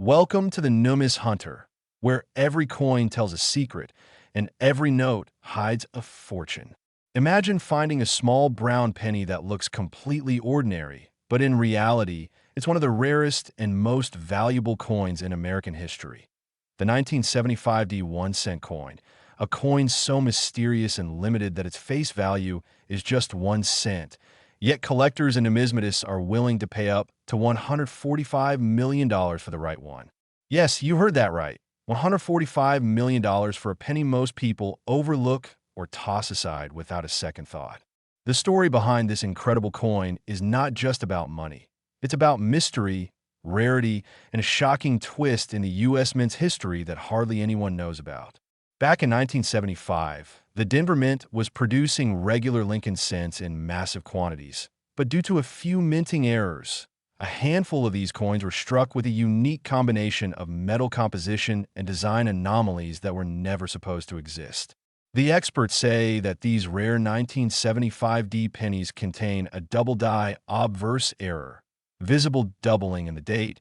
Welcome to the Numis Hunter, where every coin tells a secret and every note hides a fortune. Imagine finding a small brown penny that looks completely ordinary, but in reality, it's one of the rarest and most valuable coins in American history. The 1975 1-cent coin, a coin so mysterious and limited that its face value is just 1 cent. Yet collectors and numismatists are willing to pay up to $145 million for the right one. Yes, you heard that right. $145 million for a penny most people overlook or toss aside without a second thought. The story behind this incredible coin is not just about money. It's about mystery, rarity, and a shocking twist in the U.S. Mint's history that hardly anyone knows about. Back in 1975, the Denver Mint was producing regular Lincoln cents in massive quantities, but due to a few minting errors, a handful of these coins were struck with a unique combination of metal composition and design anomalies that were never supposed to exist. The experts say that these rare 1975 pennies contain a double die obverse error, visible doubling in the date,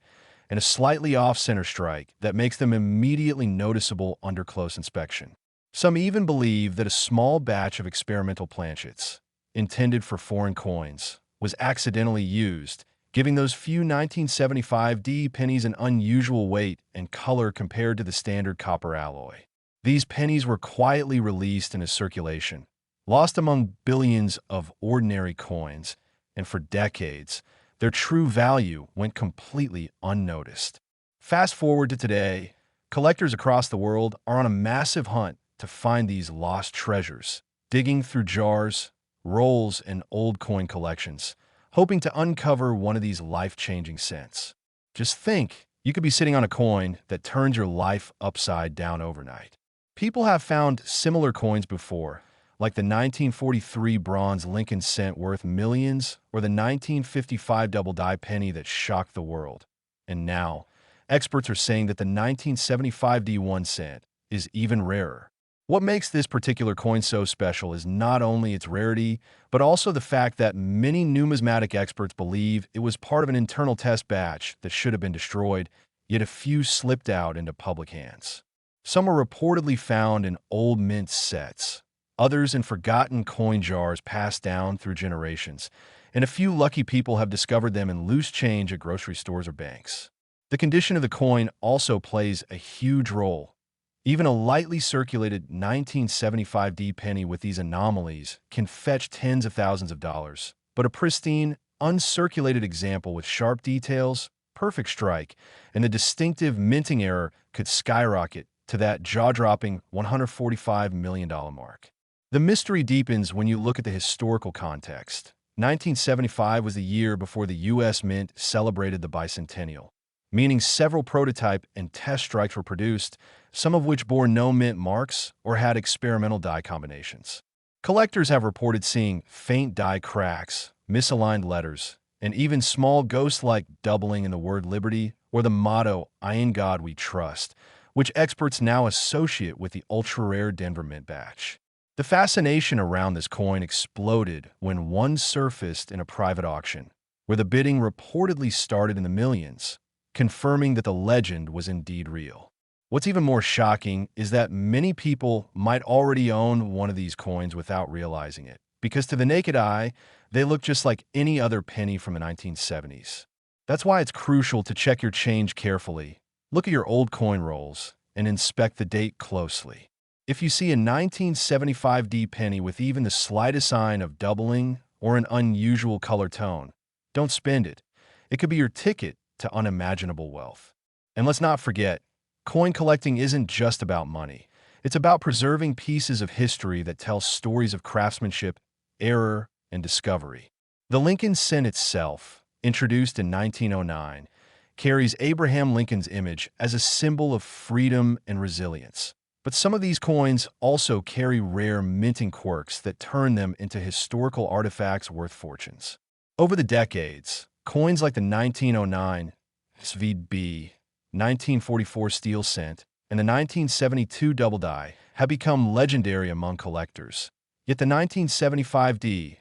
and a slightly off-center strike that makes them immediately noticeable under close inspection. Some even believe that a small batch of experimental planchets, intended for foreign coins, was accidentally used, giving those few 1975 pennies an unusual weight and color compared to the standard copper alloy. These pennies were quietly released into circulation, lost among billions of ordinary coins, and for decades, their true value went completely unnoticed. Fast forward to today, collectors across the world are on a massive hunt to find these lost treasures, digging through jars, rolls, and old coin collections, hoping to uncover one of these life-changing cents. Just think, you could be sitting on a coin that turns your life upside down overnight. People have found similar coins before, like the 1943 bronze Lincoln cent worth millions or the 1955 double die penny that shocked the world. And now, experts are saying that the 1975 1 cent is even rarer. What makes this particular coin so special is not only its rarity, but also the fact that many numismatic experts believe it was part of an internal test batch that should have been destroyed, yet a few slipped out into public hands. Some were reportedly found in old mint sets, others in forgotten coin jars passed down through generations, and a few lucky people have discovered them in loose change at grocery stores or banks. The condition of the coin also plays a huge role. Even a lightly circulated 1975 penny with these anomalies can fetch tens of thousands of dollars, but a pristine, uncirculated example with sharp details, perfect strike, and a distinctive minting error could skyrocket to that jaw-dropping $145 million mark. The mystery deepens when you look at the historical context. 1975 was the year before the U.S. Mint celebrated the bicentennial, meaning several prototype and test strikes were produced, some of which bore no mint marks or had experimental die combinations. Collectors have reported seeing faint die cracks, misaligned letters, and even small ghost-like doubling in the word liberty or the motto, "In God We Trust," which experts now associate with the ultra-rare Denver Mint batch. The fascination around this coin exploded when one surfaced in a private auction, where the bidding reportedly started in the millions, confirming that the legend was indeed real. What's even more shocking is that many people might already own one of these coins without realizing it, because to the naked eye, they look just like any other penny from the 1970s. That's why it's crucial to check your change carefully, look at your old coin rolls, and inspect the date closely. If you see a 1975 penny with even the slightest sign of doubling or an unusual color tone, don't spend it. It could be your ticket to unimaginable wealth. And let's not forget, coin collecting isn't just about money. It's about preserving pieces of history that tell stories of craftsmanship, error, and discovery. The Lincoln cent itself, introduced in 1909, carries Abraham Lincoln's image as a symbol of freedom and resilience. But some of these coins also carry rare minting quirks that turn them into historical artifacts worth fortunes. Over the decades, coins like the 1909 SVB, 1944 steel cent, and the 1972 double die have become legendary among collectors. Yet the 1975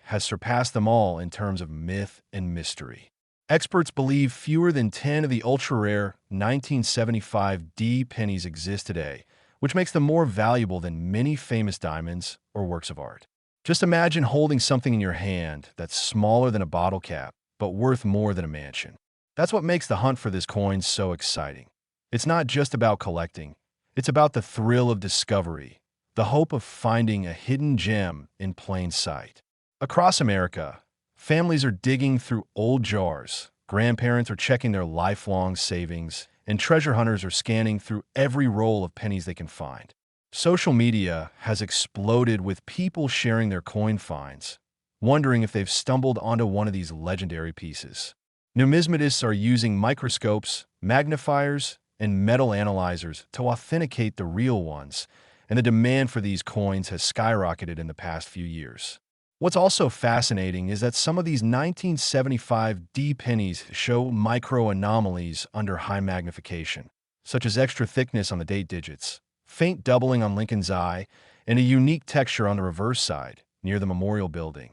has surpassed them all in terms of myth and mystery. Experts believe fewer than 10 of the ultra-rare 1975 D pennies exist today, which makes them more valuable than many famous diamonds or works of art. Just imagine holding something in your hand that's smaller than a bottle cap, but worth more than a mansion. That's what makes the hunt for this coin so exciting. It's not just about collecting. It's about the thrill of discovery, the hope of finding a hidden gem in plain sight. Across America, families are digging through old jars, grandparents are checking their lifelong savings, and treasure hunters are scanning through every roll of pennies they can find. Social media has exploded with people sharing their coin finds, wondering if they've stumbled onto one of these legendary pieces. Numismatists are using microscopes, magnifiers, and metal analyzers to authenticate the real ones, and the demand for these coins has skyrocketed in the past few years. What's also fascinating is that some of these 1975 D pennies show micro-anomalies under high magnification, such as extra thickness on the date digits, faint doubling on Lincoln's eye, and a unique texture on the reverse side, near the memorial building,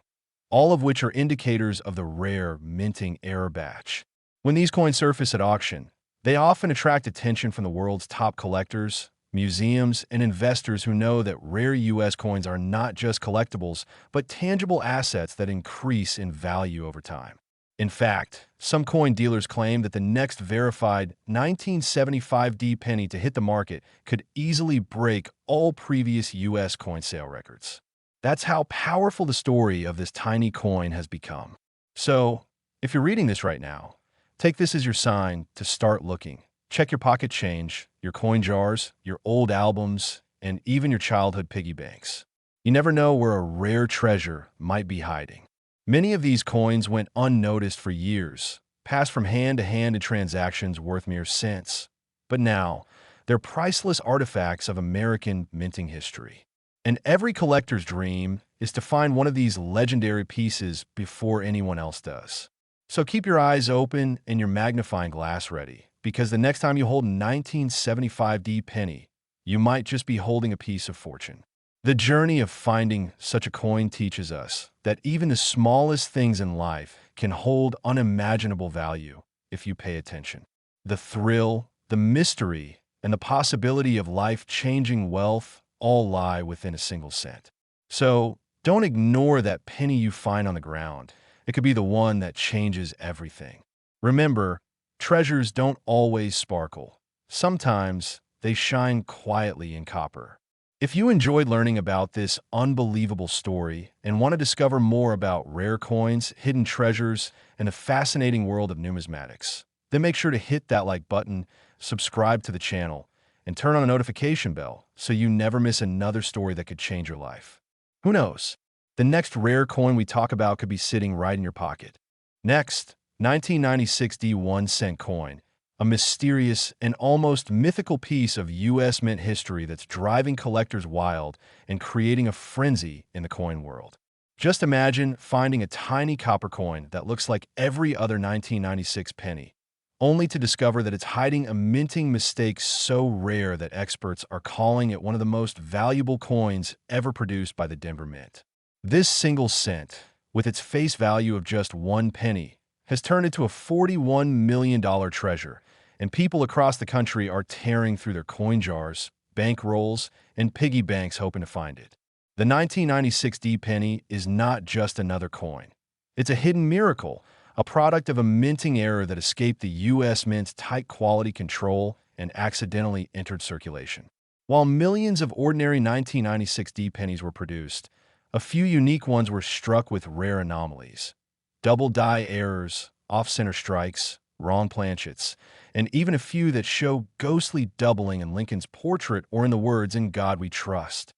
all of which are indicators of the rare minting error batch. When these coins surface at auction, they often attract attention from the world's top collectors, museums, and investors who know that rare U.S. coins are not just collectibles, but tangible assets that increase in value over time. In fact, some coin dealers claim that the next verified 1975 D penny to hit the market could easily break all previous U.S. coin sale records. That's how powerful the story of this tiny coin has become. So, if you're reading this right now, take this as your sign to start looking. Check your pocket change, your coin jars, your old albums, and even your childhood piggy banks. You never know where a rare treasure might be hiding. Many of these coins went unnoticed for years, passed from hand to hand in transactions worth mere cents. But now, they're priceless artifacts of American minting history. And every collector's dream is to find one of these legendary pieces before anyone else does. So keep your eyes open and your magnifying glass ready, because the next time you hold a 1975 D penny, you might just be holding a piece of fortune. The journey of finding such a coin teaches us that even the smallest things in life can hold unimaginable value if you pay attention. The thrill, the mystery, and the possibility of life-changing wealth all lie within a single cent. So don't ignore that penny you find on the ground. It could be the one that changes everything. Remember, treasures don't always sparkle. Sometimes they shine quietly in copper. If you enjoyed learning about this unbelievable story and want to discover more about rare coins, hidden treasures, and the fascinating world of numismatics, then make sure to hit that like button, subscribe to the channel, and turn on the notification bell so you never miss another story that could change your life. Who knows? The next rare coin we talk about could be sitting right in your pocket. Next, 1996 D 1-cent coin, a mysterious and almost mythical piece of U.S. mint history that's driving collectors wild and creating a frenzy in the coin world. Just imagine finding a tiny copper coin that looks like every other 1996 penny, only to discover that it's hiding a minting mistake so rare that experts are calling it one of the most valuable coins ever produced by the Denver Mint. This single cent, with its face value of just 1 penny, has turned into a $41 million treasure, and people across the country are tearing through their coin jars, bank rolls, and piggy banks hoping to find it. The 1996 D penny is not just another coin. It's a hidden miracle, a product of a minting error that escaped the U.S. Mint's tight quality control and accidentally entered circulation. While millions of ordinary 1996 D pennies were produced, a few unique ones were struck with rare anomalies. Double die errors, off-center strikes, wrong planchets, and even a few that show ghostly doubling in Lincoln's portrait or in the words "In God We Trust."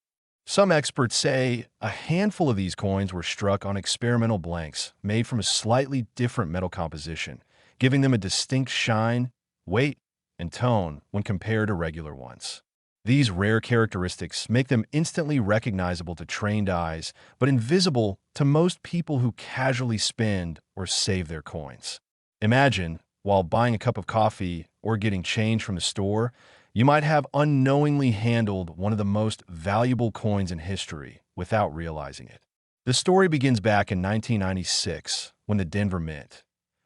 Some experts say a handful of these coins were struck on experimental blanks made from a slightly different metal composition, giving them a distinct shine, weight, and tone when compared to regular ones. These rare characteristics make them instantly recognizable to trained eyes, but invisible to most people who casually spend or save their coins. Imagine, while buying a cup of coffee or getting change from the store, you might have unknowingly handled one of the most valuable coins in history without realizing it. The story begins back in 1996 when the Denver Mint,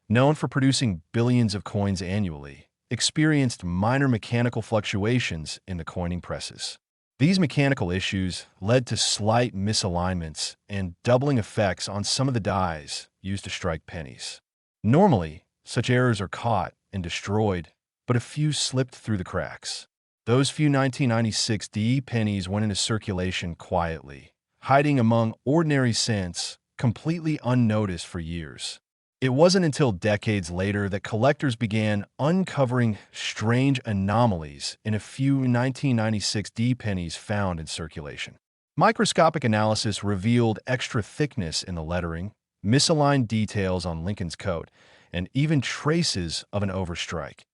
known for producing billions of coins annually, experienced minor mechanical fluctuations in the coining presses. These mechanical issues led to slight misalignments and doubling effects on some of the dies used to strike pennies. Normally, such errors are caught and destroyed, but a few slipped through the cracks. Those few 1996 DE pennies went into circulation quietly, hiding among ordinary cents, completely unnoticed for years. It wasn't until decades later that collectors began uncovering strange anomalies in a few 1996 D pennies found in circulation. Microscopic analysis revealed extra thickness in the lettering, misaligned details on Lincoln's coat, and even traces of an overstrike,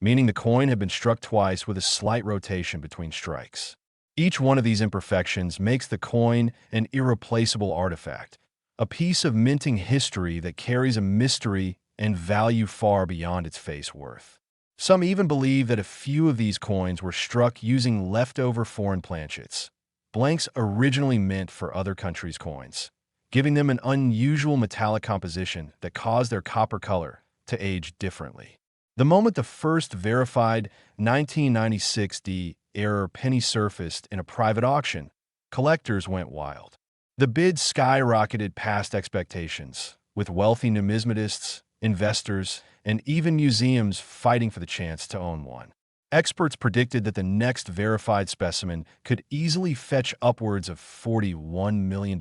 meaning the coin had been struck twice with a slight rotation between strikes. Each one of these imperfections makes the coin an irreplaceable artifact, a piece of minting history that carries a mystery and value far beyond its face worth. Some even believe that a few of these coins were struck using leftover foreign planchets, blanks originally meant for other countries' coins, giving them an unusual metallic composition that caused their copper color to age differently. The moment the first verified 1996 D error penny surfaced in a private auction, collectors went wild. The bid skyrocketed past expectations, with wealthy numismatists, investors, and even museums fighting for the chance to own one. Experts predicted that the next verified specimen could easily fetch upwards of $41 million.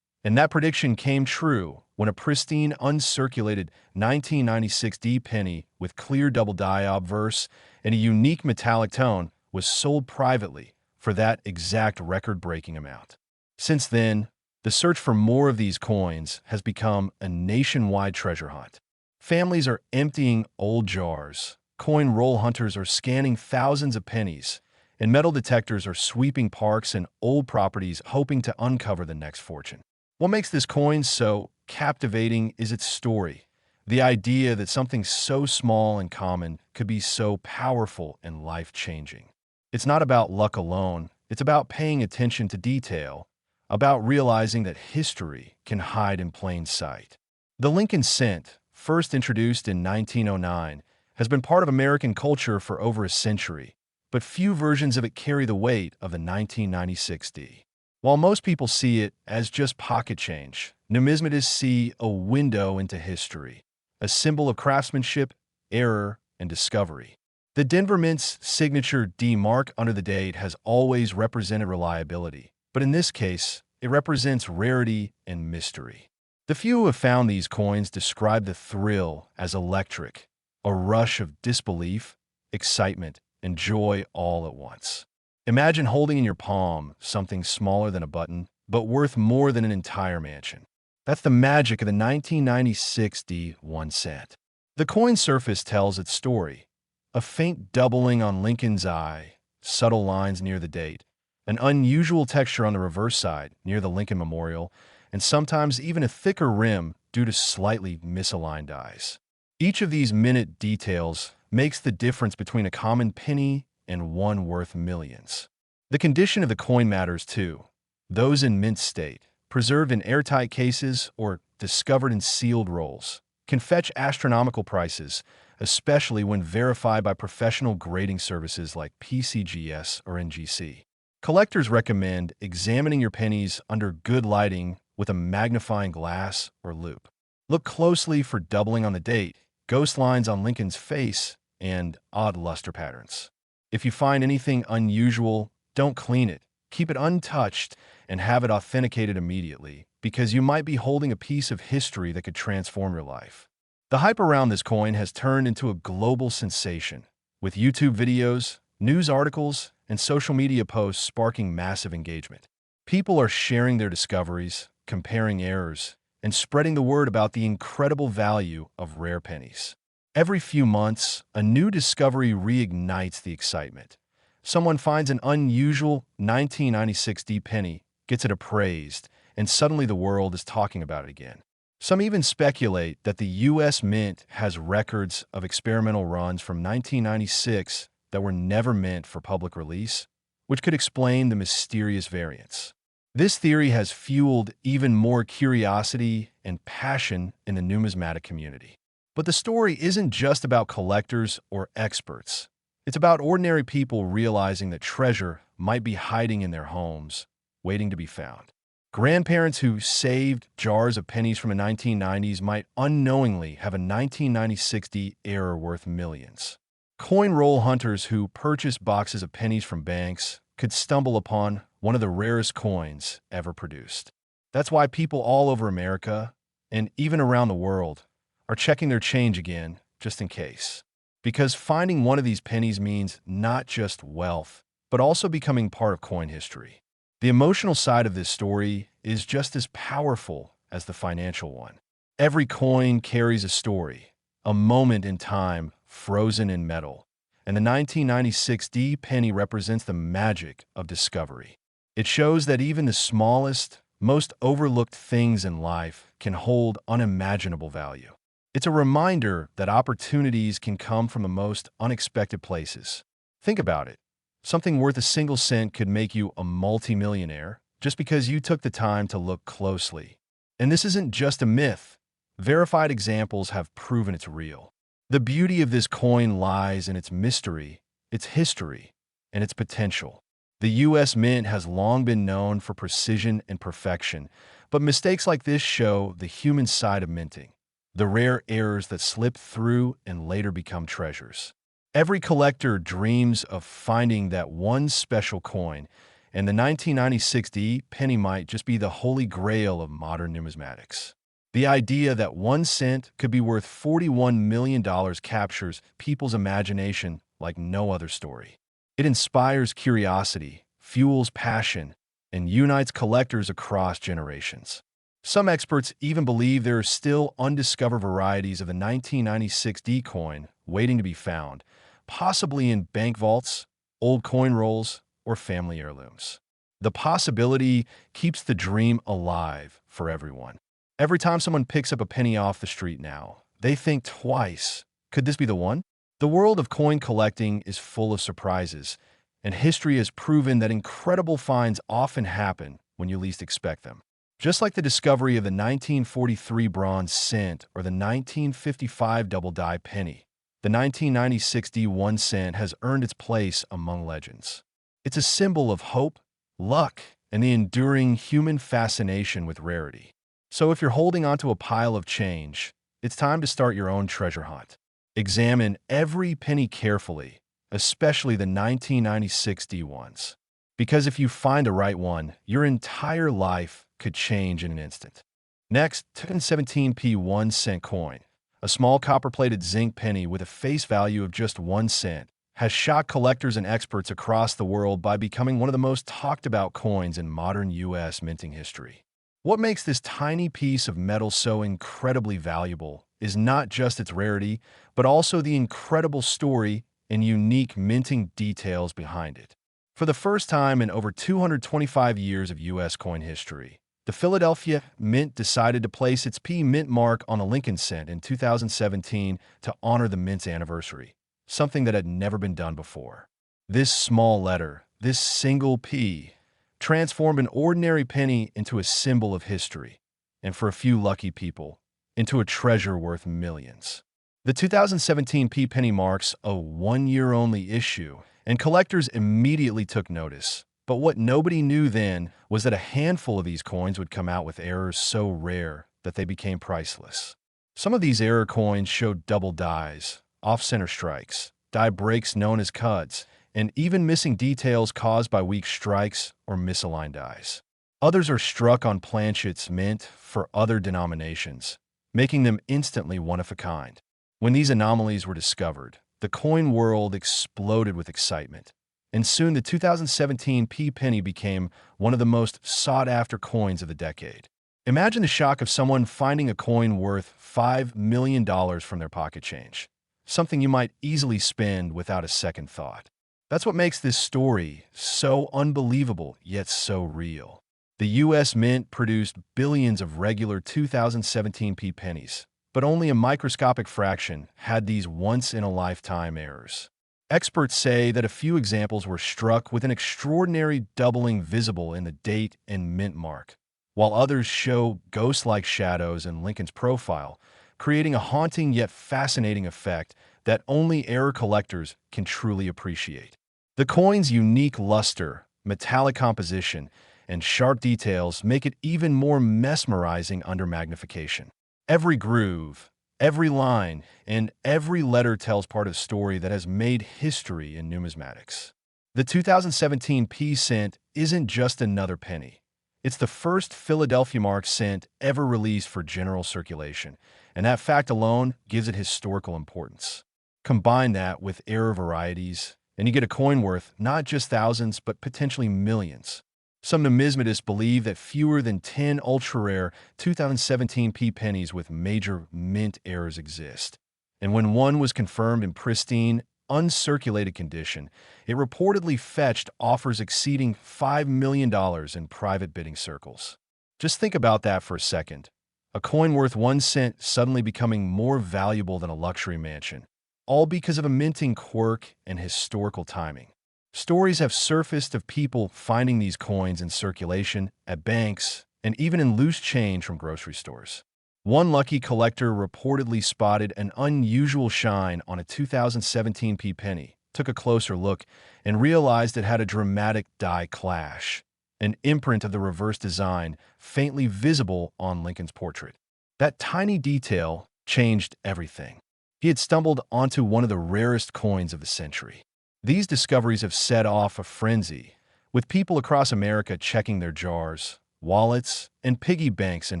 And that prediction came true when a pristine, uncirculated 1996 D penny with clear double die obverse and a unique metallic tone was sold privately for that exact record-breaking amount. Since then, the search for more of these coins has become a nationwide treasure hunt. Families are emptying old jars, coin roll hunters are scanning thousands of pennies, and metal detectors are sweeping parks and old properties hoping to uncover the next fortune. What makes this coin so captivating is its story, the idea that something so small and common could be so powerful and life-changing. It's not about luck alone, it's about paying attention to detail, about realizing that history can hide in plain sight. The Lincoln cent, first introduced in 1909, has been part of American culture for over a century, but few versions of it carry the weight of the 1996 D. While most people see it as just pocket change, numismatists see a window into history, a symbol of craftsmanship, error, and discovery. The Denver Mint's signature D mark under the date has always represented reliability, but in this case, it represents rarity and mystery. The few who have found these coins describe the thrill as electric, a rush of disbelief, excitement, and joy all at once. Imagine holding in your palm something smaller than a button, but worth more than an entire mansion. That's the magic of the 1996 D 1 cent. The coin surface tells its story. A faint doubling on Lincoln's eye, subtle lines near the date, an unusual texture on the reverse side near the Lincoln Memorial, and sometimes even a thicker rim due to slightly misaligned dies. Each of these minute details makes the difference between a common penny and one worth millions. The condition of the coin matters too. Those in mint state, preserved in airtight cases or discovered in sealed rolls, can fetch astronomical prices, especially when verified by professional grading services like PCGS or NGC. Collectors recommend examining your pennies under good lighting with a magnifying glass or loupe. Look closely for doubling on the date, ghost lines on Lincoln's face, and odd luster patterns. If you find anything unusual, don't clean it. Keep it untouched and have it authenticated immediately, because you might be holding a piece of history that could transform your life. The hype around this coin has turned into a global sensation, with YouTube videos, news articles, and social media posts sparking massive engagement. People are sharing their discoveries, comparing errors, and spreading the word about the incredible value of rare pennies. Every few months, a new discovery reignites the excitement. Someone finds an unusual 1996 D penny, gets it appraised, and suddenly the world is talking about it again. Some even speculate that the U.S. Mint has records of experimental runs from 1996 that were never meant for public release, which could explain the mysterious variants. This theory has fueled even more curiosity and passion in the numismatic community. But the story isn't just about collectors or experts. It's about ordinary people realizing that treasure might be hiding in their homes, waiting to be found. Grandparents who saved jars of pennies from the 1990s might unknowingly have a 1996 error worth millions. Coin roll hunters who purchase boxes of pennies from banks could stumble upon one of the rarest coins ever produced. That's why people all over America, and even around the world, are checking their change again, just in case. Because finding one of these pennies means not just wealth, but also becoming part of coin history. The emotional side of this story is just as powerful as the financial one. Every coin carries a story, a moment in time frozen in metal, and the 1996 penny represents the magic of discovery. It shows that even the smallest, most overlooked things in life can hold unimaginable value. It's a reminder that opportunities can come from the most unexpected places. Think about it. Something worth a single cent could make you a multimillionaire just because you took the time to look closely. And this isn't just a myth. Verified examples have proven it's real. The beauty of this coin lies in its mystery, its history, and its potential. The U.S. Mint has long been known for precision and perfection, but mistakes like this show the human side of minting, the rare errors that slip through and later become treasures. Every collector dreams of finding that one special coin, and the 1996 penny might just be the holy grail of modern numismatics. The idea that 1 cent could be worth $41 million captures people's imagination like no other story. It inspires curiosity, fuels passion, and unites collectors across generations. Some experts even believe there are still undiscovered varieties of the 1996 coin waiting to be found, possibly in bank vaults, old coin rolls, or family heirlooms. The possibility keeps the dream alive for everyone. Every time someone picks up a penny off the street now, they think twice. Could this be the one? The world of coin collecting is full of surprises, and history has proven that incredible finds often happen when you least expect them. Just like the discovery of the 1943 bronze cent or the 1955 double-die penny, the 1996 1 cent has earned its place among legends. It's a symbol of hope, luck, and the enduring human fascination with rarity. So if you're holding onto a pile of change, it's time to start your own treasure hunt. Examine every penny carefully, especially the 1996 ones. Because if you find the right one, your entire life could change in an instant. Next, 2017 1 cent coin, a small copper-plated zinc penny with a face value of just 1 cent, has shocked collectors and experts across the world by becoming one of the most talked-about coins in modern U.S. minting history. What makes this tiny piece of metal so incredibly valuable is not just its rarity, but also the incredible story and unique minting details behind it. For the first time in over 225 years of U.S. coin history, the Philadelphia Mint decided to place its P mint mark on the Lincoln cent in 2017 to honor the mint's anniversary, something that had never been done before. This small letter, this single P, transformed an ordinary penny into a symbol of history, and for a few lucky people, into a treasure worth millions. The 2017 P penny marks a one-year-only issue, and collectors immediately took notice. But what nobody knew then was that a handful of these coins would come out with errors so rare that they became priceless. Some of these error coins showed double dies, off-center strikes, die breaks known as cuds, and even missing details caused by weak strikes or misaligned dies. Others are struck on planchets meant for other denominations, making them instantly one-of-a-kind. When these anomalies were discovered, the coin world exploded with excitement, and soon the 2017 P penny became one of the most sought-after coins of the decade. Imagine the shock of someone finding a coin worth $5 million from their pocket change, something you might easily spend without a second thought. That's what makes this story so unbelievable, yet so real. The U.S. Mint produced billions of regular 2017 P pennies, but only a microscopic fraction had these once-in-a-lifetime errors. Experts say that a few examples were struck with an extraordinary doubling visible in the date and mint mark, while others show ghost-like shadows in Lincoln's profile, creating a haunting yet fascinating effect that only error collectors can truly appreciate. The coin's unique luster, metallic composition, and sharp details make it even more mesmerizing under magnification. Every groove, every line, and every letter tells part of a story that has made history in numismatics. The 2017 P cent isn't just another penny. It's the first Philadelphia mark cent ever released for general circulation, and that fact alone gives it historical importance. Combine that with error varieties, and you get a coin worth not just thousands, but potentially millions. Some numismatists believe that fewer than 10 ultra-rare 2017 P pennies with major mint errors exist. And when one was confirmed in pristine, uncirculated condition, it reportedly fetched offers exceeding $5 million in private bidding circles. Just think about that for a second. A coin worth 1 cent suddenly becoming more valuable than a luxury mansion, all because of a minting quirk and historical timing. Stories have surfaced of people finding these coins in circulation, at banks, and even in loose change from grocery stores. One lucky collector reportedly spotted an unusual shine on a 2017 P penny, took a closer look, and realized it had a dramatic die clash, an imprint of the reverse design faintly visible on Lincoln's portrait. That tiny detail changed everything. He had stumbled onto one of the rarest coins of the century. These discoveries have set off a frenzy, with people across America checking their jars, wallets, and piggy banks in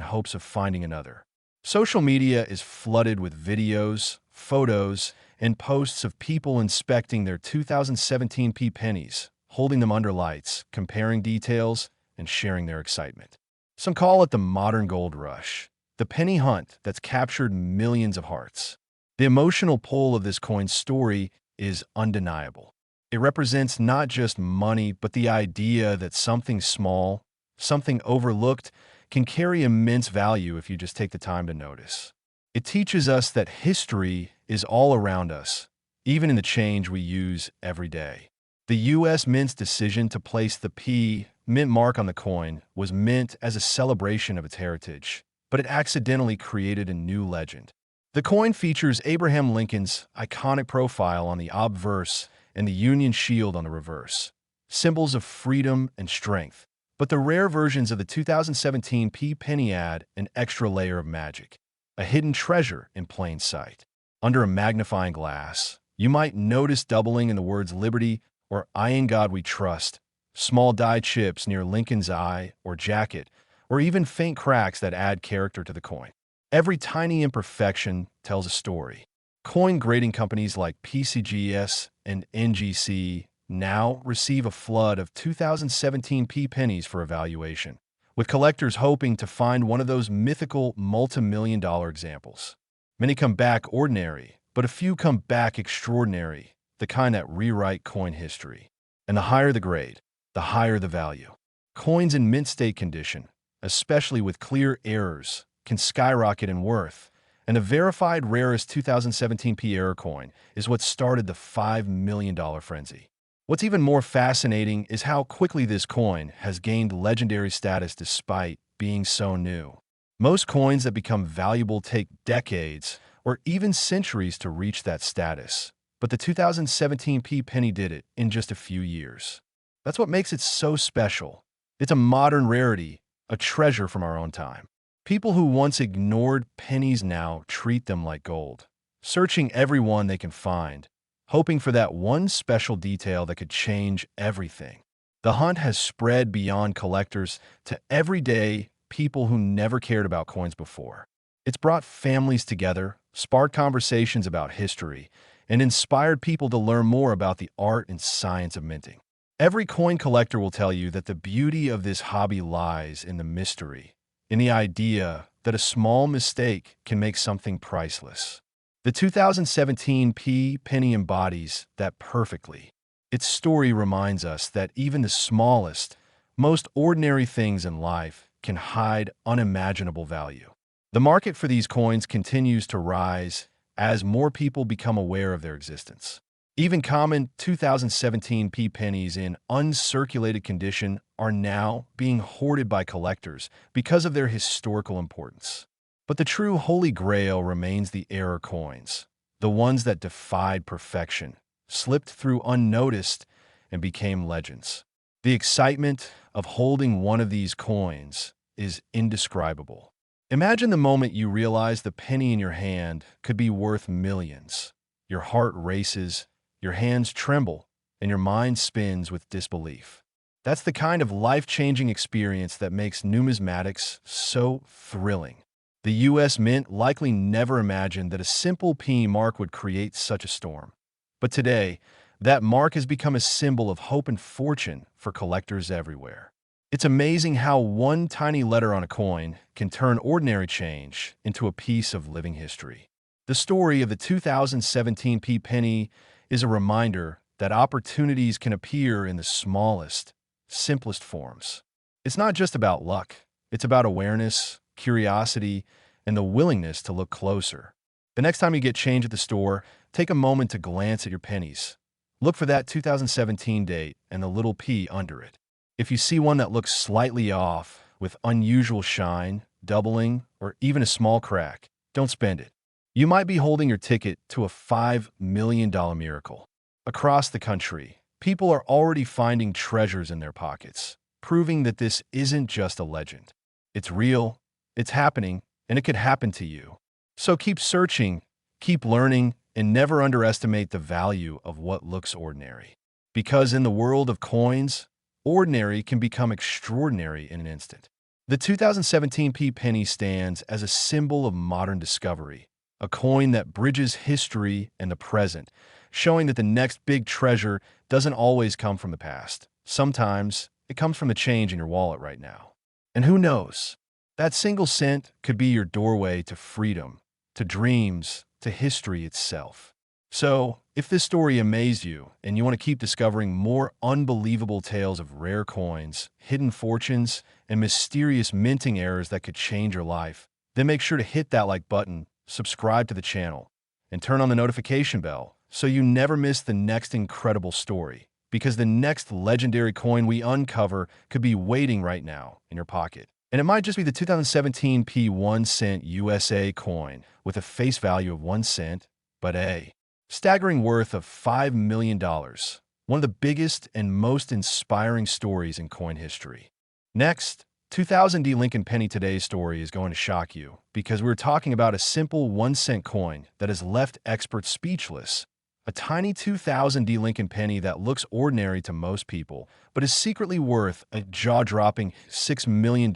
hopes of finding another. Social media is flooded with videos, photos, and posts of people inspecting their 2017 P pennies, holding them under lights, comparing details, and sharing their excitement. Some call it the modern gold rush, the penny hunt that's captured millions of hearts. The emotional pull of this coin's story is undeniable. It represents not just money, but the idea that something small, something overlooked, can carry immense value if you just take the time to notice. It teaches us that history is all around us, even in the change we use every day. The U.S. Mint's decision to place the P mint mark on the coin was meant as a celebration of its heritage, but it accidentally created a new legend. The coin features Abraham Lincoln's iconic profile on the obverse and the Union shield on the reverse, symbols of freedom and strength. But the rare versions of the 2017 P penny add an extra layer of magic, a hidden treasure in plain sight. Under a magnifying glass, you might notice doubling in the words liberty or I in God we trust, small die chips near Lincoln's eye or jacket, or even faint cracks that add character to the coin. Every tiny imperfection tells a story. Coin grading companies like PCGS and NGC now receive a flood of 2017 P pennies for evaluation, with collectors hoping to find one of those mythical multi-million-dollar examples. Many come back ordinary, but a few come back extraordinary, the kind that rewrite coin history. And the higher the grade, the higher the value. Coins in mint state condition, especially with clear errors, can skyrocket in worth, and the verified rarest 2017 P error coin is what started the $5 million frenzy. What's even more fascinating is how quickly this coin has gained legendary status despite being so new. Most coins that become valuable take decades or even centuries to reach that status, but the 2017 P penny did it in just a few years. That's what makes it so special. It's a modern rarity, a treasure from our own time. People who once ignored pennies now treat them like gold, searching every one they can find, hoping for that one special detail that could change everything. The hunt has spread beyond collectors to everyday people who never cared about coins before. It's brought families together, sparked conversations about history, and inspired people to learn more about the art and science of minting. Every coin collector will tell you that the beauty of this hobby lies in the mystery, in the idea that a small mistake can make something priceless. The 2017 P penny embodies that perfectly. Its story reminds us that even the smallest, most ordinary things in life can hide unimaginable value. The market for these coins continues to rise as more people become aware of their existence. Even common 2017 P pennies in uncirculated condition are now being hoarded by collectors because of their historical importance. But the true holy grail remains the error coins, the ones that defied perfection, slipped through unnoticed, and became legends. The excitement of holding one of these coins is indescribable. Imagine the moment you realize the penny in your hand could be worth millions. Your heart races, your hands tremble, and your mind spins with disbelief. That's the kind of life-changing experience that makes numismatics so thrilling. The U.S. Mint likely never imagined that a simple P mark would create such a storm. But today, that mark has become a symbol of hope and fortune for collectors everywhere. It's amazing how one tiny letter on a coin can turn ordinary change into a piece of living history. The story of the 2017 P penny is a reminder that opportunities can appear in the smallest, simplest forms. It's not just about luck. It's about awareness, curiosity, and the willingness to look closer. The next time you get change at the store, take a moment to glance at your pennies. Look for that 2017 date and the little P under it. If you see one that looks slightly off, with unusual shine, doubling, or even a small crack, don't spend it. You might be holding your ticket to a $5 million miracle. Across the country, people are already finding treasures in their pockets, proving that this isn't just a legend. It's real, it's happening, and it could happen to you. So keep searching, keep learning, and never underestimate the value of what looks ordinary. Because in the world of coins, ordinary can become extraordinary in an instant. The 2017 P penny stands as a symbol of modern discovery, a coin that bridges history and the present, showing that the next big treasure doesn't always come from the past. Sometimes it comes from the change in your wallet right now. And who knows? That single cent could be your doorway to freedom, to dreams, to history itself. So, if this story amazed you and you want to keep discovering more unbelievable tales of rare coins, hidden fortunes, and mysterious minting errors that could change your life, then make sure to hit that like button, subscribe to the channel, and turn on the notification bell so you never miss the next incredible story, because the next legendary coin we uncover could be waiting right now in your pocket. And it might just be the 2017 P 1 cent USA coin with a face value of 1 cent, but a staggering worth of $5 million, one of the biggest and most inspiring stories in coin history. Next, 2000D Lincoln Penny. Today's story is going to shock you because we're talking about a simple 1 cent coin that has left experts speechless. A tiny 2000D Lincoln Penny that looks ordinary to most people, but is secretly worth a jaw-dropping $6 million.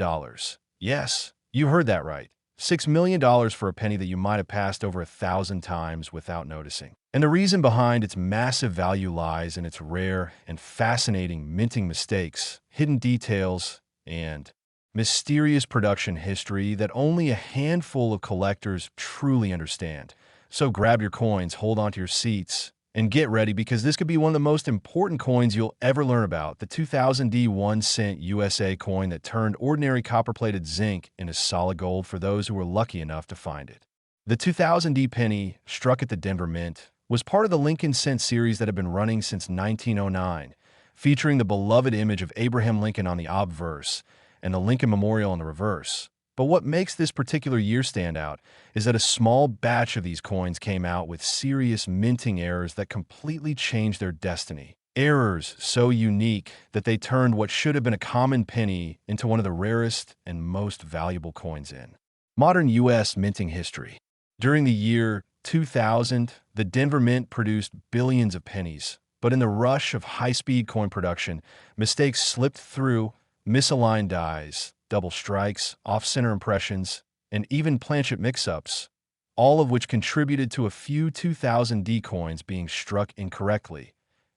Yes, you heard that right. $6 million for a penny that you might have passed over 1,000 times without noticing. And the reason behind its massive value lies in its rare and fascinating minting mistakes, hidden details, and mysterious production history that only a handful of collectors truly understand. So grab your coins, hold onto your seats, and get ready because this could be one of the most important coins you'll ever learn about, the 2000D 1 cent USA coin that turned ordinary copper-plated zinc into solid gold for those who were lucky enough to find it. The 2000D penny, struck at the Denver Mint, was part of the Lincoln Cent series that had been running since 1909, featuring the beloved image of Abraham Lincoln on the obverse and the Lincoln Memorial on the reverse. But what makes this particular year stand out is that a small batch of these coins came out with serious minting errors that completely changed their destiny. Errors so unique that they turned what should have been a common penny into one of the rarest and most valuable coins in modern U.S. minting history. During the year 2000, the Denver Mint produced billions of pennies, but in the rush of high-speed coin production, mistakes slipped through, misaligned dies, double strikes, off-center impressions, and even planchet mix-ups, all of which contributed to a few 2000D coins being struck incorrectly,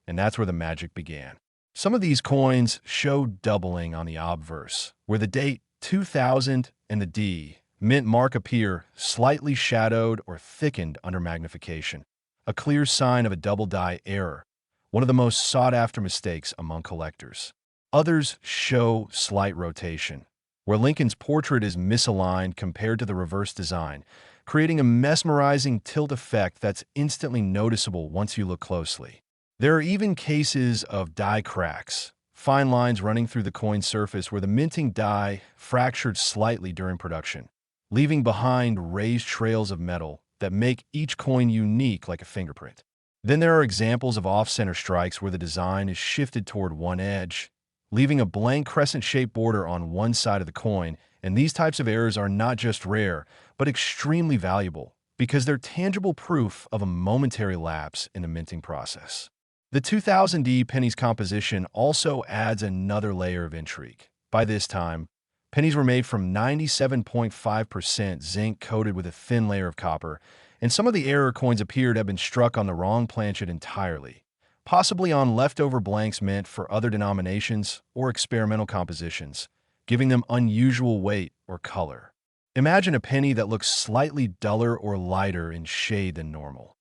and that's where the magic began. Some of these coins showed doubling on the obverse, where the date 2000 and the D mint mark appear slightly shadowed or thickened under magnification, a clear sign of a double die error, one of the most sought-after mistakes among collectors. Others show slight rotation, where Lincoln's portrait is misaligned compared to the reverse design, creating a mesmerizing tilt effect that's instantly noticeable once you look closely. There are even cases of die cracks, fine lines running through the coin surface where the minting die fractured slightly during production. leaving behind raised trails of metal that make each coin unique like a fingerprint. Then there are examples of off-center strikes where the design is shifted toward one edge, leaving a blank crescent-shaped border on one side of the coin, and these types of errors are not just rare, but extremely valuable because they're tangible proof of a momentary lapse in the minting process. The 2000D penny's composition also adds another layer of intrigue. By this time, pennies were made from 97.5% zinc coated with a thin layer of copper, and some of the error coins appeared to have been struck on the wrong planchet entirely, possibly on leftover blanks meant for other denominations or experimental compositions, giving them unusual weight or color. Imagine a penny that looks slightly duller or lighter in shade than normal.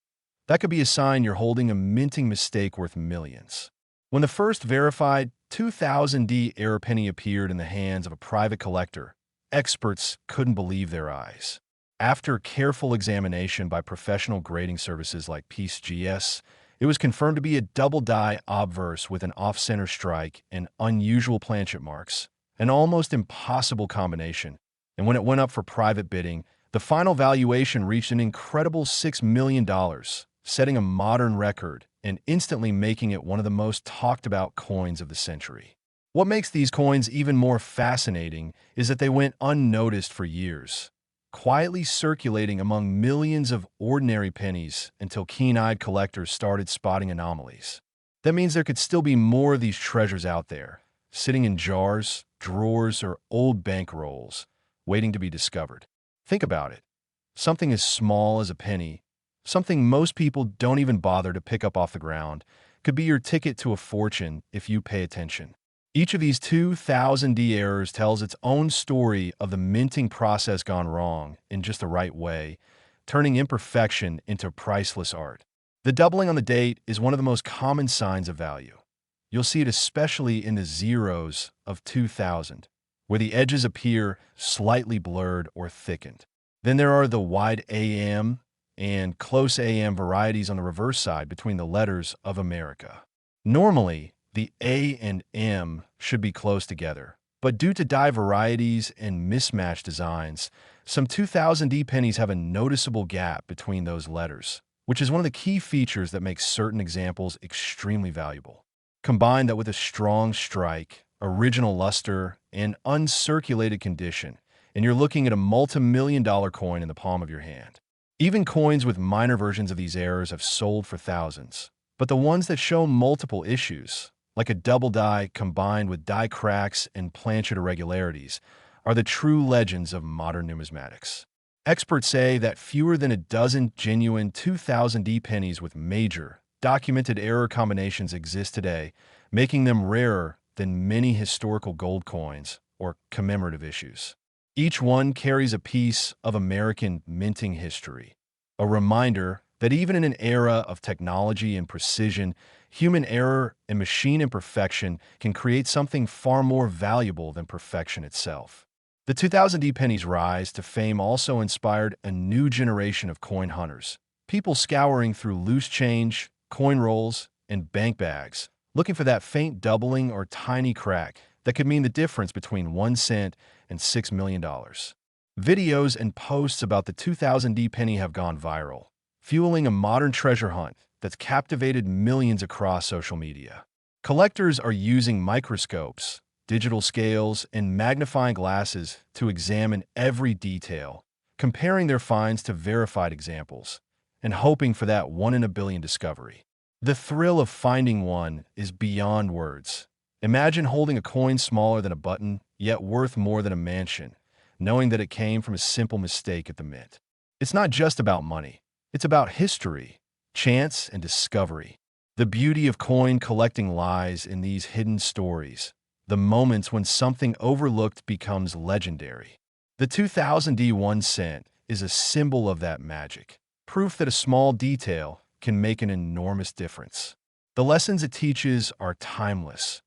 That could be a sign you're holding a minting mistake worth millions. When the first verified 2000D error penny appeared in the hands of a private collector, experts couldn't believe their eyes. After careful examination by professional grading services like PCGS, it was confirmed to be a double-die obverse with an off-center strike and unusual planchet marks, an almost impossible combination. And when it went up for private bidding, the final valuation reached an incredible $6 million, setting a modern record and instantly making it one of the most talked-about coins of the century. What makes these coins even more fascinating is that they went unnoticed for years, quietly circulating among millions of ordinary pennies until keen-eyed collectors started spotting anomalies. That means there could still be more of these treasures out there, sitting in jars, drawers, or old bank rolls, waiting to be discovered. Think about it. Something as small as a penny, something most people don't even bother to pick up off the ground, could be your ticket to a fortune if you pay attention. Each of these 2000D errors tells its own story of the minting process gone wrong in just the right way, turning imperfection into priceless art. The doubling on the date is one of the most common signs of value. You'll see it especially in the zeros of 2000, where the edges appear slightly blurred or thickened. Then there are the wide AM and close AM varieties on the reverse side between the letters of America. Normally, the A and M should be close together, but due to die varieties and mismatched designs, some 2000D pennies have a noticeable gap between those letters, which is one of the key features that makes certain examples extremely valuable. Combine that with a strong strike, original luster, and uncirculated condition, and you're looking at a multi-million-dollar coin in the palm of your hand. Even coins with minor versions of these errors have sold for thousands, but the ones that show multiple issues, like a double die combined with die cracks and planchet irregularities, are the true legends of modern numismatics. Experts say that fewer than a dozen genuine 2000D pennies with major, documented error combinations exist today, making them rarer than many historical gold coins or commemorative issues. Each one carries a piece of American minting history, a reminder that even in an era of technology and precision, human error and machine imperfection can create something far more valuable than perfection itself. The 2000D penny's rise to fame also inspired a new generation of coin hunters, people scouring through loose change, coin rolls, and bank bags, looking for that faint doubling or tiny crack that could mean the difference between 1 cent and $6 million. Videos and posts about the 2000D penny have gone viral, fueling a modern treasure hunt that's captivated millions across social media. Collectors are using microscopes, digital scales, and magnifying glasses to examine every detail, comparing their finds to verified examples, and hoping for that 1 in a billion discovery. The thrill of finding one is beyond words. Imagine holding a coin smaller than a button, yet worth more than a mansion, knowing that it came from a simple mistake at the mint. It's not just about money. It's about history, chance, and discovery. The beauty of coin collecting lies in these hidden stories, the moments when something overlooked becomes legendary. The 2000D 1 cent is a symbol of that magic, proof that a small detail can make an enormous difference. The lessons it teaches are timeless.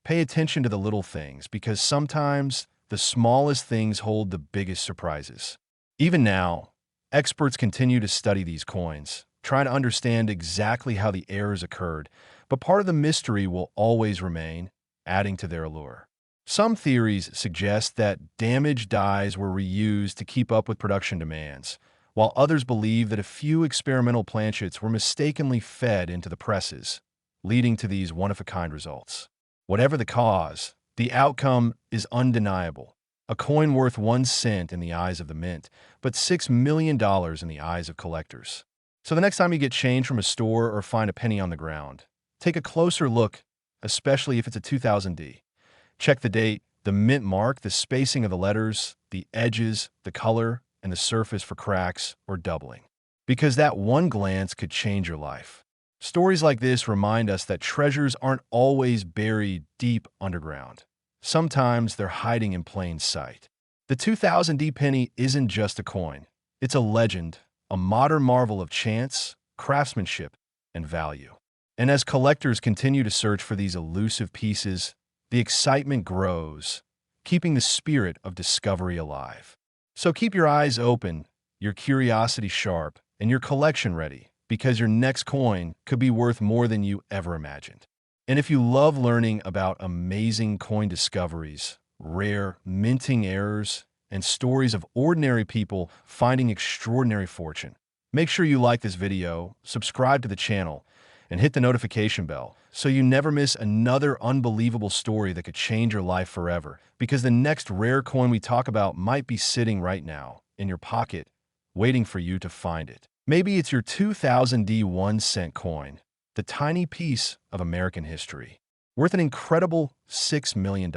Pay attention to the little things because sometimes the smallest things hold the biggest surprises. Even now, experts continue to study these coins, trying to understand exactly how the errors occurred, but part of the mystery will always remain, adding to their allure. Some theories suggest that damaged dies were reused to keep up with production demands, while others believe that a few experimental planchets were mistakenly fed into the presses, leading to these one-of-a-kind results. Whatever the cause, the outcome is undeniable. A coin worth 1 cent in the eyes of the mint, but $6 million in the eyes of collectors. So the next time you get change from a store or find a penny on the ground, take a closer look, especially if it's a 2000D. Check the date, the mint mark, the spacing of the letters, the edges, the color, and the surface for cracks or doubling. Because that one glance could change your life. Stories like this remind us that treasures aren't always buried deep underground. Sometimes they're hiding in plain sight. The 2000D penny isn't just a coin. It's a legend, a modern marvel of chance, craftsmanship, and value. And as collectors continue to search for these elusive pieces, the excitement grows, keeping the spirit of discovery alive. So keep your eyes open, your curiosity sharp, and your collection ready, because your next coin could be worth more than you ever imagined. And if you love learning about amazing coin discoveries, rare minting errors, and stories of ordinary people finding extraordinary fortune, make sure you like this video, subscribe to the channel, and hit the notification bell so you never miss another unbelievable story that could change your life forever, because the next rare coin we talk about might be sitting right now in your pocket, waiting for you to find it. Maybe it's your 2000D 1 cent coin, the tiny piece of American history, worth an incredible $6 million.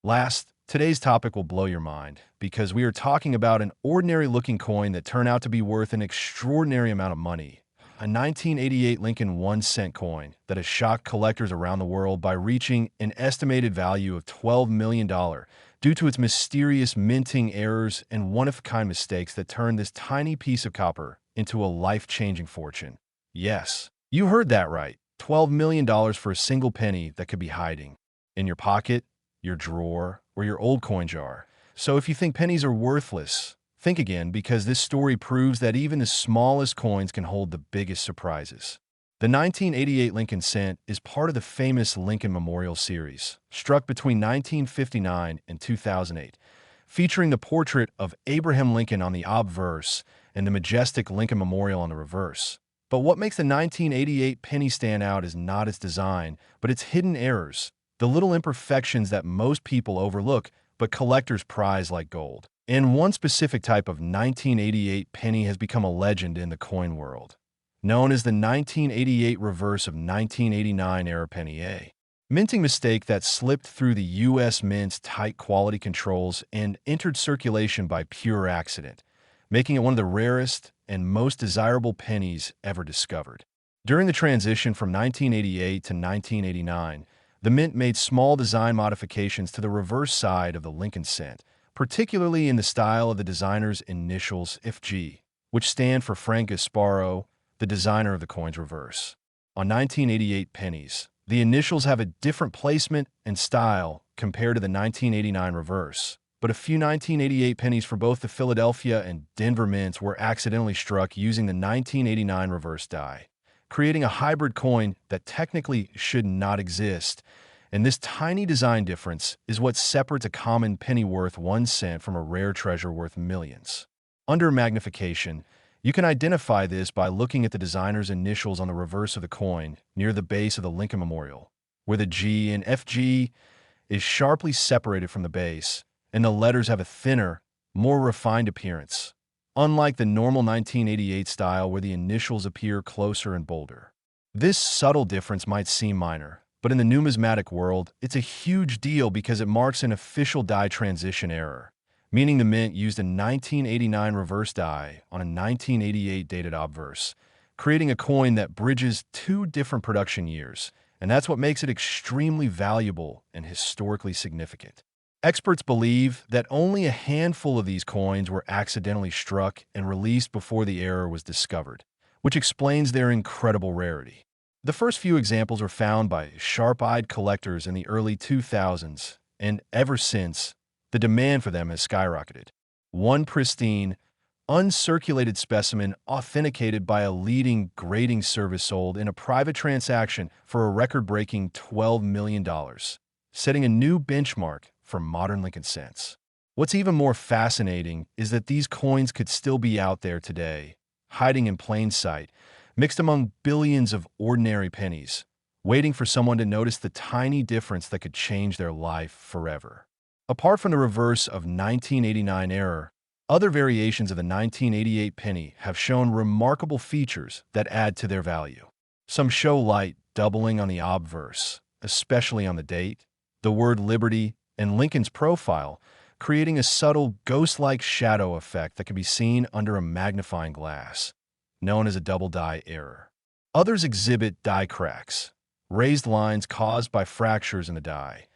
Last, today's topic will blow your mind, because we are talking about an ordinary-looking coin that turned out to be worth an extraordinary amount of money. A 1988 Lincoln 1 cent coin that has shocked collectors around the world by reaching an estimated value of $12 million due to its mysterious minting errors and one-of-a-kind mistakes that turned this tiny piece of copper into a life-changing fortune. Yes, you heard that right. $12 million for a single penny that could be hiding in your pocket, your drawer, or your old coin jar. So if you think pennies are worthless, think again, because this story proves that even the smallest coins can hold the biggest surprises. The 1988 Lincoln cent is part of the famous Lincoln Memorial series, struck between 1959 and 2008, featuring the portrait of Abraham Lincoln on the obverse and the majestic Lincoln Memorial on the reverse. But what makes the 1988 penny stand out is not its design, but its hidden errors, the little imperfections that most people overlook but collectors prize like gold. And one specific type of 1988 penny has become a legend in the coin world, known as the 1988 reverse of 1989 era penny A. Minting mistake that slipped through the U.S. Mint's tight quality controls and entered circulation by pure accident, making it one of the rarest and most desirable pennies ever discovered. During the transition from 1988 to 1989, the Mint made small design modifications to the reverse side of the Lincoln cent, particularly in the style of the designer's initials FG, which stand for Frank Gasparo, the designer of the coin's reverse. On 1988 pennies, the initials have a different placement and style compared to the 1989 reverse, but a few 1988 pennies for both the Philadelphia and Denver mints were accidentally struck using the 1989 reverse die, creating a hybrid coin that technically should not exist. And this tiny design difference is what separates a common penny worth 1 cent from a rare treasure worth millions. Under magnification, you can identify this by looking at the designer's initials on the reverse of the coin near the base of the Lincoln Memorial, where the G in FG is sharply separated from the base, and the letters have a thinner, more refined appearance, unlike the normal 1988 style where the initials appear closer and bolder. This subtle difference might seem minor, but in the numismatic world, it's a huge deal because it marks an official die transition error, meaning the Mint used a 1989 reverse die on a 1988 dated obverse, creating a coin that bridges two different production years, and that's what makes it extremely valuable and historically significant. Experts believe that only a handful of these coins were accidentally struck and released before the error was discovered, which explains their incredible rarity. The first few examples were found by sharp-eyed collectors in the early 2000s, and ever since, the demand for them has skyrocketed. One pristine, uncirculated specimen authenticated by a leading grading service sold in a private transaction for a record-breaking $12 million. setting a new benchmark for modern Lincoln cents. What's even more fascinating is that these coins could still be out there today, hiding in plain sight, mixed among billions of ordinary pennies, waiting for someone to notice the tiny difference that could change their life forever. Apart from the reverse of 1989 error, other variations of the 1988 penny have shown remarkable features that add to their value. Some show light doubling on the obverse, especially on the date, the word liberty, and Lincoln's profile, creating a subtle ghost-like shadow effect that can be seen under a magnifying glass, known as a double die error. Others exhibit die cracks, raised lines caused by fractures in the die,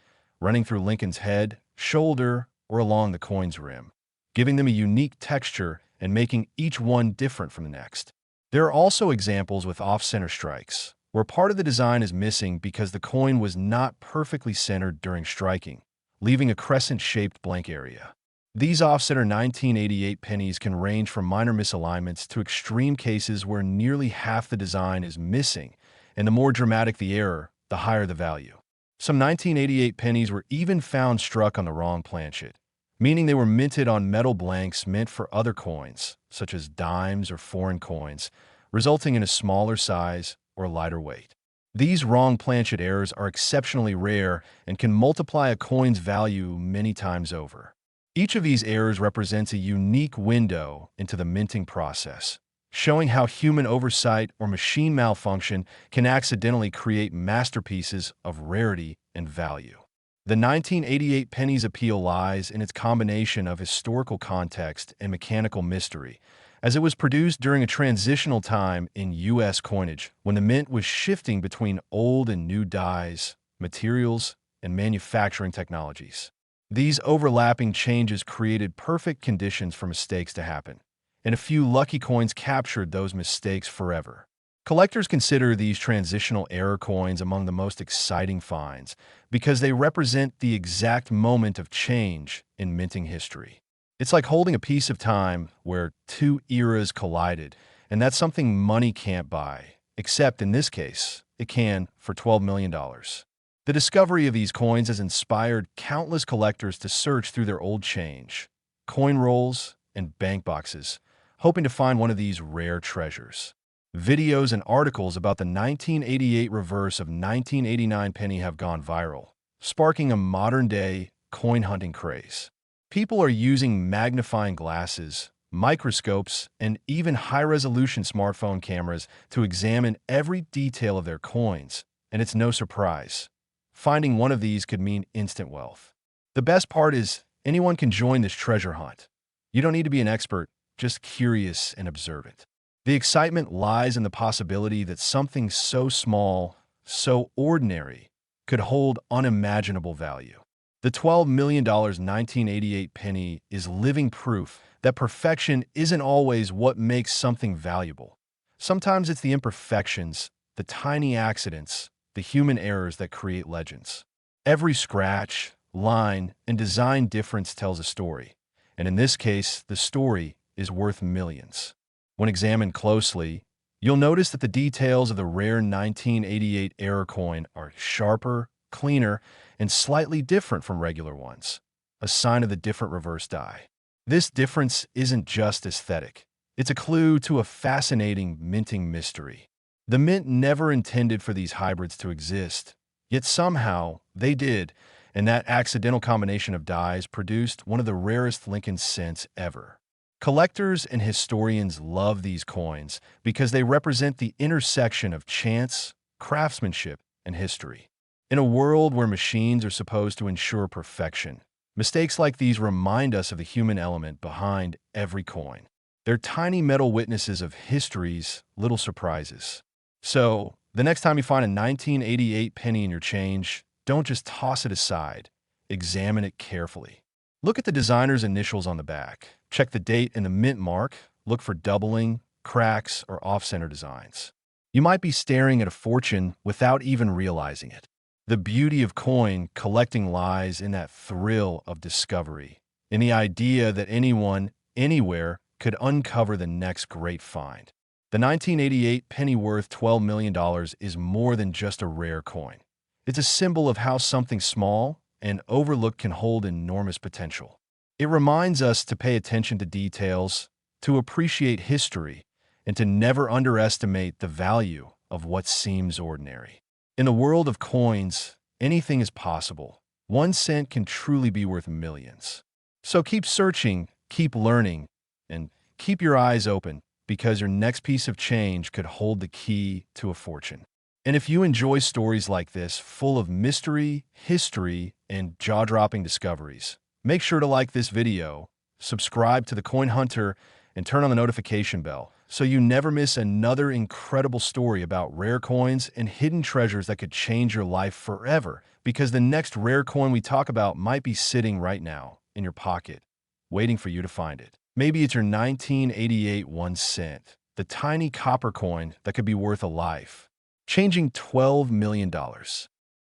running through Lincoln's head, shoulder, or along the coin's rim, giving them a unique texture and making each one different from the next. There are also examples with off-center strikes, where part of the design is missing because the coin was not perfectly centered during striking, leaving a crescent-shaped blank area. These off-center 1988 pennies can range from minor misalignments to extreme cases where nearly half the design is missing, and the more dramatic the error, the higher the value. Some 1988 pennies were even found struck on the wrong planchet, meaning they were minted on metal blanks meant for other coins, such as dimes or foreign coins, resulting in a smaller size or lighter weight. These wrong planchet errors are exceptionally rare and can multiply a coin's value many times over. Each of these errors represents a unique window into the minting process, showing how human oversight or machine malfunction can accidentally create masterpieces of rarity and value. The 1988 penny's appeal lies in its combination of historical context and mechanical mystery, as it was produced during a transitional time in U.S. coinage when the mint was shifting between old and new dies, materials, and manufacturing technologies. These overlapping changes created perfect conditions for mistakes to happen, and a few lucky coins captured those mistakes forever. Collectors consider these transitional error coins among the most exciting finds because they represent the exact moment of change in minting history. It's like holding a piece of time where two eras collided, and that's something money can't buy, except in this case, it can for $12 million. The discovery of these coins has inspired countless collectors to search through their old change, coin rolls, and bank boxes, hoping to find one of these rare treasures. Videos and articles about the 1988 reverse of 1989 penny have gone viral, sparking a modern-day coin hunting craze. People are using magnifying glasses, microscopes, and even high-resolution smartphone cameras to examine every detail of their coins, and it's no surprise. Finding one of these could mean instant wealth. The best part is anyone can join this treasure hunt. You don't need to be an expert, just curious and observant. The excitement lies in the possibility that something so small, so ordinary, could hold unimaginable value. The $12 million 1988 penny is living proof that perfection isn't always what makes something valuable. Sometimes it's the imperfections, the tiny accidents, the human errors that create legends. Every scratch, line, and design difference tells a story, and in this case, the story is worth millions. When examined closely, you'll notice that the details of the rare 1988 error coin are sharper, cleaner, and slightly different from regular ones, a sign of the different reverse die. This difference isn't just aesthetic. It's a clue to a fascinating minting mystery. The mint never intended for these hybrids to exist, yet somehow they did, and that accidental combination of dies produced one of the rarest Lincoln cents ever. Collectors and historians love these coins because they represent the intersection of chance, craftsmanship, and history. In a world where machines are supposed to ensure perfection, mistakes like these remind us of the human element behind every coin. They're tiny metal witnesses of history's little surprises. So, the next time you find a 1988 penny in your change, don't just toss it aside. Examine it carefully. Look at the designer's initials on the back. Check the date and the mint mark. Look for doubling, cracks, or off-center designs. You might be staring at a fortune without even realizing it. The beauty of coin collecting lies in that thrill of discovery, in the idea that anyone, anywhere, could uncover the next great find. The 1988 penny worth $12 million is more than just a rare coin. It's a symbol of how something small and overlooked can hold enormous potential. It reminds us to pay attention to details, to appreciate history, and to never underestimate the value of what seems ordinary. In the world of coins, anything is possible. 1 cent can truly be worth millions. So keep searching, keep learning, and keep your eyes open, because your next piece of change could hold the key to a fortune. And if you enjoy stories like this, full of mystery, history, and jaw-dropping discoveries, make sure to like this video, subscribe to the Coin Hunter, and turn on the notification bell so you never miss another incredible story about rare coins and hidden treasures that could change your life forever, because the next rare coin we talk about might be sitting right now in your pocket, waiting for you to find it. Maybe it's your 1988 1 cent, the tiny copper coin that could be worth a life, changing $12 million.